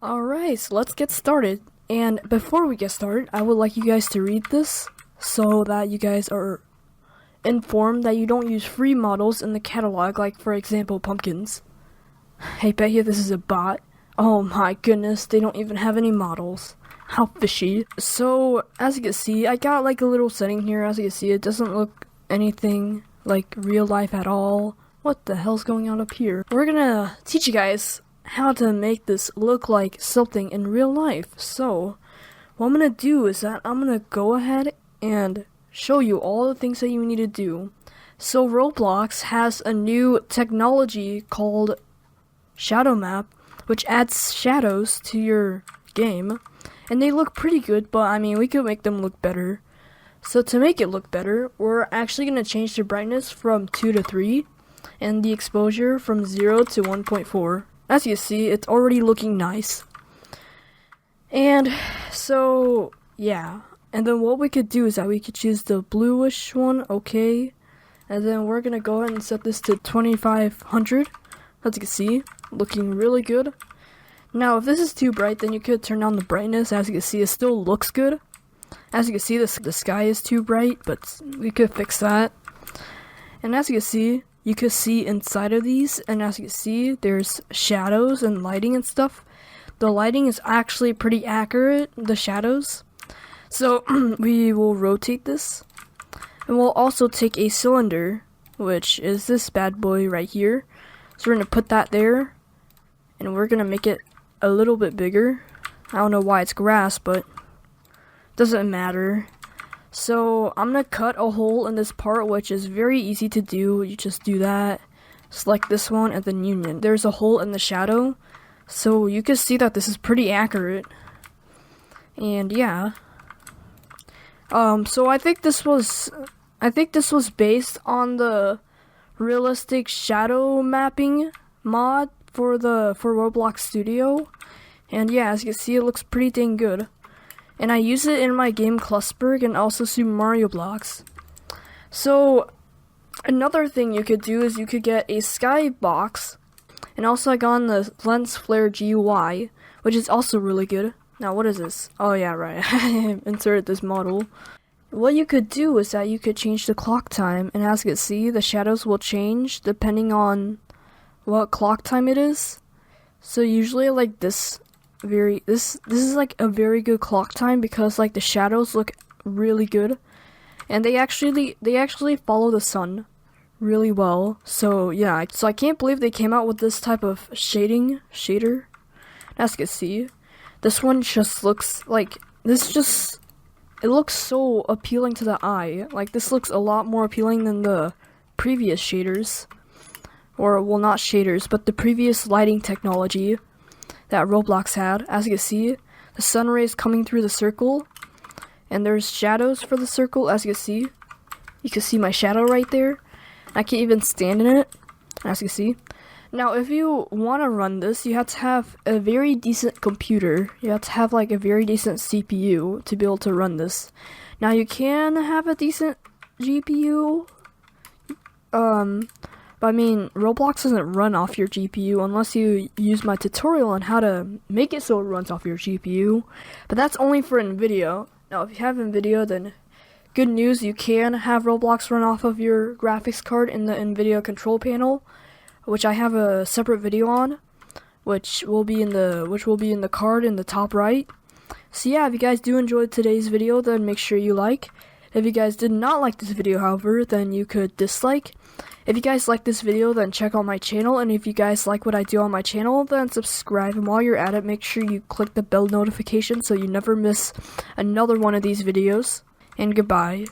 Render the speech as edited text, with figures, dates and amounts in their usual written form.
Alright, so let's get started. And before we get started, I would like you guys to read this so that you guys are informed that you don't use free models in the catalog, like for example pumpkins. Hey, bet here this is a bot. Oh my goodness, they don't even have any models. How fishy. So, as you can see, I got like a little setting here. As you can see, it doesn't look anything like real life at all. What the hell's going on up here? We're gonna teach you guys how to make this look like something in real life. So, what I'm gonna do is that I'm gonna go ahead and show you all the things that you need to do. So, Roblox has a new technology called Shadow Map, which adds shadows to your game. And they look pretty good, but I mean, we could make them look better. So to make it look better, we're actually going to change the brightness from 2 to 3, and the exposure from 0 to 1.4. As you see, it's already looking nice. And so, yeah. And then what we could do is that we could choose the bluish one, okay. And then we're going to go ahead and set this to 2500. As you can see, looking really good. Now, if this is too bright, then you could turn down the brightness. As you can see, it still looks good. As you can see, the sky is too bright, but we could fix that. And as you can see inside of these, and as you can see, there's shadows and lighting and stuff. The lighting is actually pretty accurate, the shadows. So, we will rotate this. And we'll also take a cylinder, which is this bad boy right here. So we're going to put that there, and we're going to make it a little bit bigger. I don't know why it's grass, but doesn't matter. So I'm gonna cut a hole in this part, which is very easy to do. You just do that, select this one, and then union. There's a hole in the shadow, so you can see that this is pretty accurate. And yeah, so I think this was based on the realistic shadow mapping mod for Roblox Studio. And yeah, as you can see, it looks pretty dang good. And I use it in my game Clusterberg and also Super Mario Blocks. So, another thing you could do is you could get a sky box. And also I got on the Lens Flare GUI, which is also really good. Now, what is this? Oh yeah, right. I inserted this model. What you could do is that you could change the clock time. And as you can see, the shadows will change depending on what clock time it is. So usually like this is like a very good clock time because like the shadows look really good, and they actually follow the sun really well. So yeah, so I can't believe they came out with this type of shader. As you can see, this one just looks like it looks so appealing to the eye. Like this looks a lot more appealing than the previous shaders. Or, well, not shaders, but the previous lighting technology that Roblox had. As you can see, the sun rays coming through the circle, and there's shadows for the circle. As you can see my shadow right there. I can't even stand in it, as you can see. Now, if you want to run this, you have to have a very decent computer. You have to have like a very decent CPU to be able to run this. Now, you can have a decent GPU, but I mean, Roblox doesn't run off your GPU unless you use my tutorial on how to make it so it runs off your GPU. But that's only for NVIDIA. Now, if you have NVIDIA, then good news, you can have Roblox run off of your graphics card in the NVIDIA control panel, which I have a separate video on, which will be in the card in the top right. So yeah, if you guys do enjoy today's video, then make sure you like. If you guys did not like this video, however, then you could dislike. If you guys like this video, then check out my channel, and if you guys like what I do on my channel, then subscribe, and while you're at it, make sure you click the bell notification so you never miss another one of these videos, and goodbye.